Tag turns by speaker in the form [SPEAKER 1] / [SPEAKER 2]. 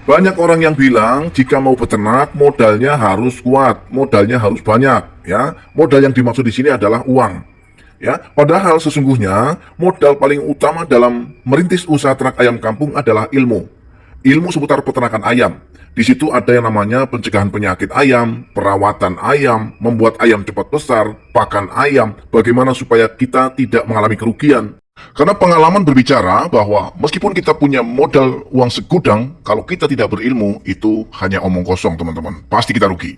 [SPEAKER 1] Banyak orang yang bilang jika mau beternak modalnya harus kuat, modalnya harus banyak, ya. Modal yang dimaksud di sini adalah uang, ya. Padahal sesungguhnya modal paling utama dalam merintis usaha ternak ayam kampung adalah ilmu. Ilmu seputar peternakan ayam. Di situ ada yang namanya pencegahan penyakit ayam, perawatan ayam, membuat ayam cepat besar, pakan ayam, bagaimana supaya kita tidak mengalami kerugian. Karena pengalaman berbicara bahwa meskipun kita punya modal uang segudang, kalau kita tidak berilmu, itu hanya omong kosong teman-teman. Pasti kita rugi.